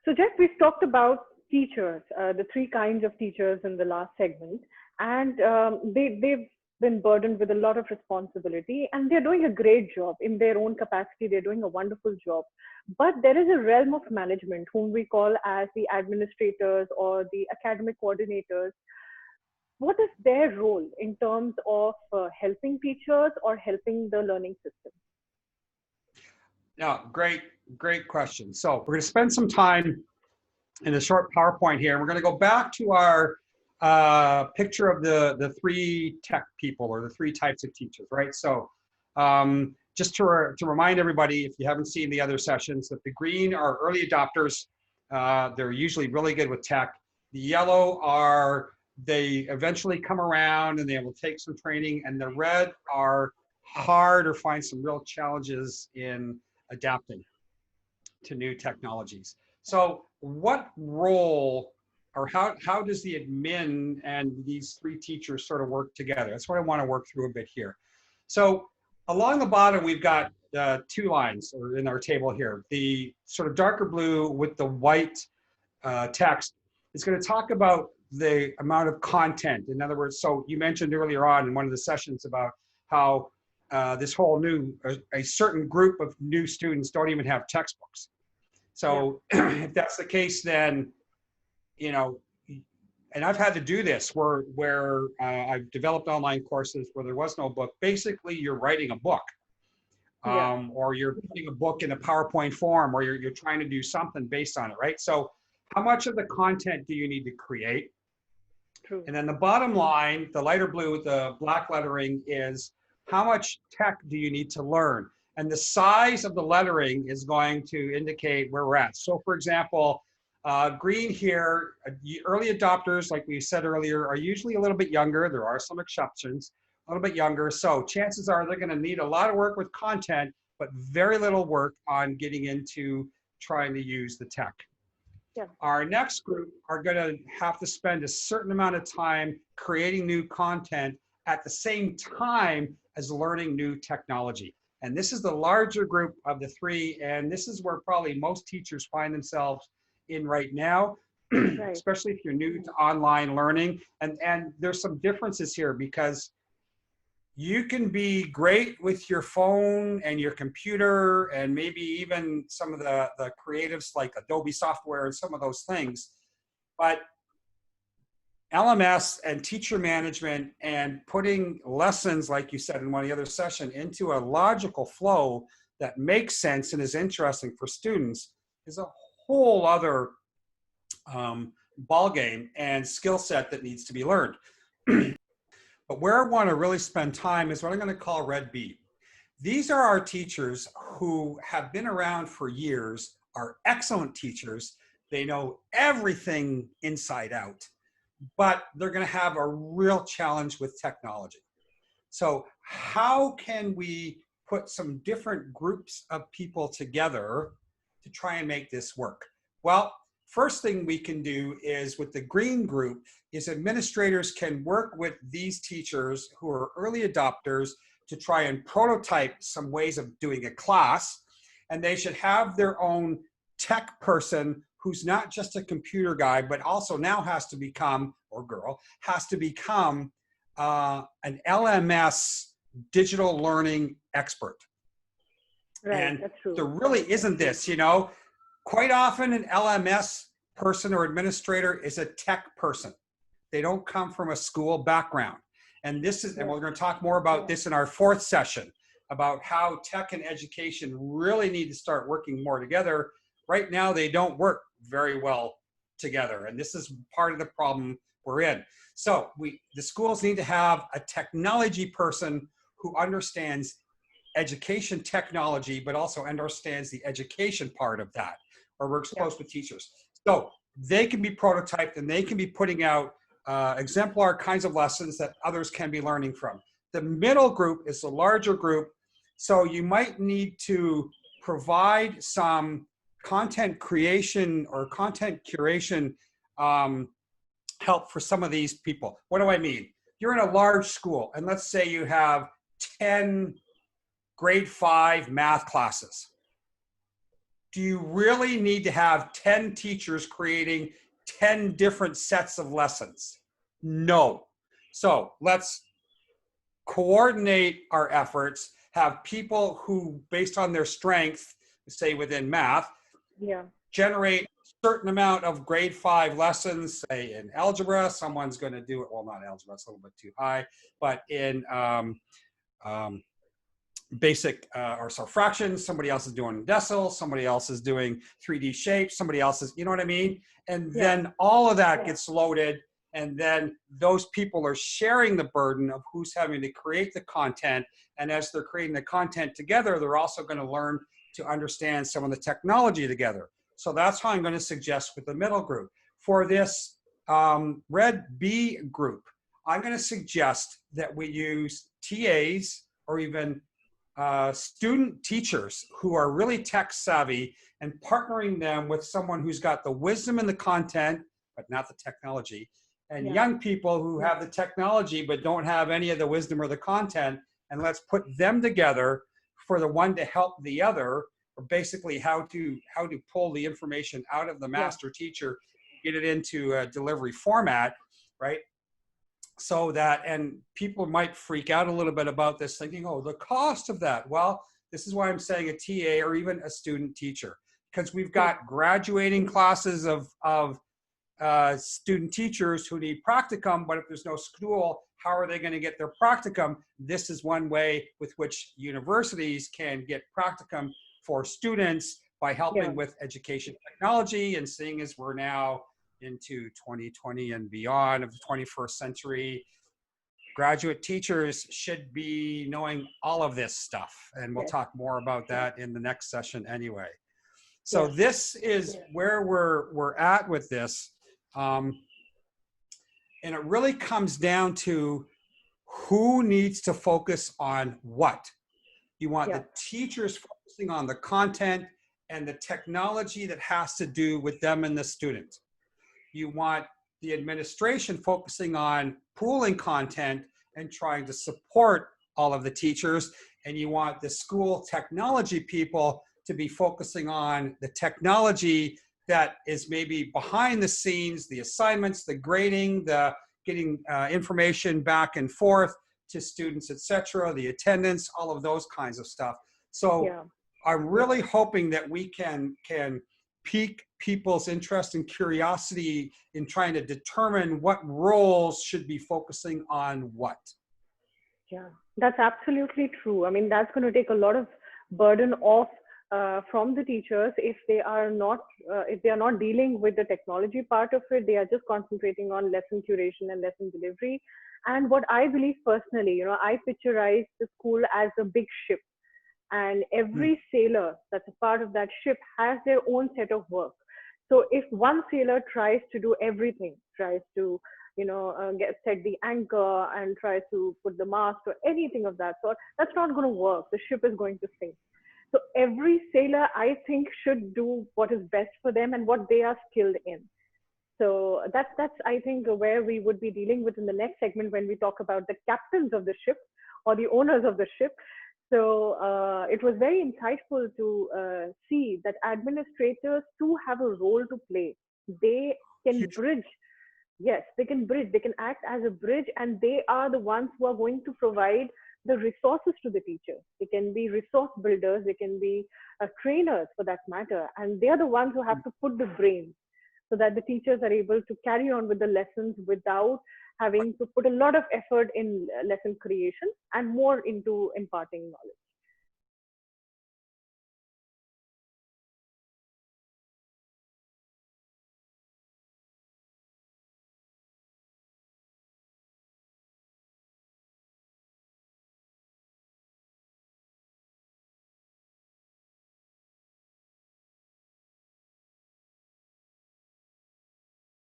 So Jeff, we've talked about teachers, the three kinds of teachers in the last segment, and they've been burdened with a lot of responsibility, and they're doing a great job in their own capacity. They're doing a wonderful job. But there is a realm of management whom we call as the administrators or the academic coordinators. What is their role in terms of helping teachers or helping the learning system? Yeah, great question. So we're going to spend some time in a short PowerPoint here. We're going to go back to our picture of the three tech people, or the three types of teachers, right? So just to remind everybody, if you haven't seen the other sessions, that the green are early adopters. They're usually really good with tech. The yellow are, they eventually come around and they will take some training. And the red are hard or find some real challenges in adapting to new technologies. So what role, or how does the admin and these three teachers sort of work together? That's what I want to work through a bit here. So along the bottom, we've got two lines or in our table here. The sort of darker blue with the white text is going to talk about the amount of content. In other words, so you mentioned earlier on in one of the sessions about how this whole a certain group of new students don't even have textbooks. So if that's the case, then, you know, and I've had to do this where I've developed online courses where there was no book. Basically, you're writing a book, or you're putting a book in a PowerPoint form, or you're trying to do something based on it, right? So how much of the content do you need to create? True. And then the bottom line, the lighter blue with the black lettering, is how much tech do you need to learn? And the size of the lettering is going to indicate where we're at. So for example, green here, early adopters, like we said earlier, are usually a little bit younger. There are some exceptions, a little bit younger. So chances are they're going to need a lot of work with content, but very little work on getting into trying to use the tech. Yeah. Our next group are going to have to spend a certain amount of time creating new content at the same time as learning new technology. And this is the larger group of the three, and this is where probably most teachers find themselves in right now, Right. especially if you're new to online learning. And there's some differences here, because you can be great with your phone and your computer and maybe even some of the creatives like Adobe software and some of those things. But LMS and teacher management and putting lessons, like you said in one of the other sessions, into a logical flow that makes sense and is interesting for students is a whole other ballgame and skill set that needs to be learned. But where I want to really spend time is what I'm going to call Red B. These are our teachers who have been around for years, are excellent teachers. They know everything inside out, but they're going to have a real challenge with technology. So how can we put some different groups of people together to try and make this work? Well, first thing we can do is with the green group is administrators can work with these teachers who are early adopters to try and prototype some ways of doing a class. And they should have their own tech person who's not just a computer guy, but also now has to become, or girl, has to become an LMS digital learning expert. Right, and that's true. there really isn't this, you know. Quite often an LMS person or administrator is a tech person. They don't come from a school background. And this is, and we're going to talk more about this in our fourth session, about how tech and education really need to start working more together. Right now, they don't work very well together. And this is part of the problem we're in. So the schools need to have a technology person who understands education technology, but also understands the education part of that, or works close with teachers. So they can be prototyped and they can be putting out exemplar kinds of lessons that others can be learning from. The middle group is the larger group. So you might need to provide some content creation or content curation help for some of these people. What do I mean? You're in a large school, and let's say you have 10 grade 5 math classes. do you really need to have 10 teachers creating 10 different sets of lessons? No. So let's coordinate our efforts, have people who, based on their strength, say within math, Yeah. generate a certain amount of grade 5 lessons, say in algebra. Someone's going to do it, well, not algebra, it's a little bit too high, but in basic or so fractions, somebody else is doing decimals, somebody else is doing 3D shapes, somebody else is, you know what I mean? And Yeah. then all of that gets loaded, and then those people are sharing the burden of who's having to create the content. And as they're creating the content together, they're also going to learn to understand some of the technology together. So that's how I'm going to suggest with the middle group. For this red B group, I'm going to suggest that we use TAs or even student teachers who are really tech savvy, and partnering them with someone who's got the wisdom and the content, but not the technology, and young people who have the technology but don't have any of the wisdom or the content, and let's put them together for the one to help the other, or basically how to pull the information out of the master teacher, get it into a delivery format, right? So that, and people might freak out a little bit about this, thinking, oh, the cost of that. Well, this is why I'm saying a TA or even a student teacher, because we've got graduating classes of student teachers who need practicum, but if there's no school, how are they going to get their practicum? This is one way with which universities can get practicum for students by helping with education technology. And seeing as we're now into 2020 and beyond of the 21st century, graduate teachers should be knowing all of this stuff. And we'll talk more about that in the next session anyway. So this is where we're at with this. And it really comes down to who needs to focus on what. You want the teachers focusing on the content and the technology that has to do with them and the student. You want the administration focusing on pooling content and trying to support all of the teachers. And you want the school technology people to be focusing on the technology that is maybe behind the scenes, the assignments, the grading, the getting information back and forth to students, etc., the attendance, all of those kinds of stuff. So I'm really hoping that we can pique people's interest and curiosity in trying to determine what roles should be focusing on what. Yeah, that's absolutely true. I mean, that's going to take a lot of burden off from the teachers if they are not dealing with the technology part of it. They are just concentrating on lesson curation and lesson delivery. And what I believe personally, I picturize the school as a big ship, and every sailor that's a part of that ship has their own set of work. So if one sailor tries to do everything, tries to set the anchor and tries to put the mast or anything of that sort, that's not going to work. The ship is going to sink. So every sailor, I think, should do what is best for them and what they are skilled in. So that's I think where we would be dealing with in the next segment when we talk about the captains of the ship or the owners of the ship. So it was very insightful to see that administrators too have a role to play. They can bridge. Yes, they can bridge. They can act as a bridge, and they are the ones who are going to provide the resources to the teachers. They can be resource builders. They can be trainers for that matter. And they are the ones who have to put the brains so that the teachers are able to carry on with the lessons without having to put a lot of effort in lesson creation and more into imparting knowledge.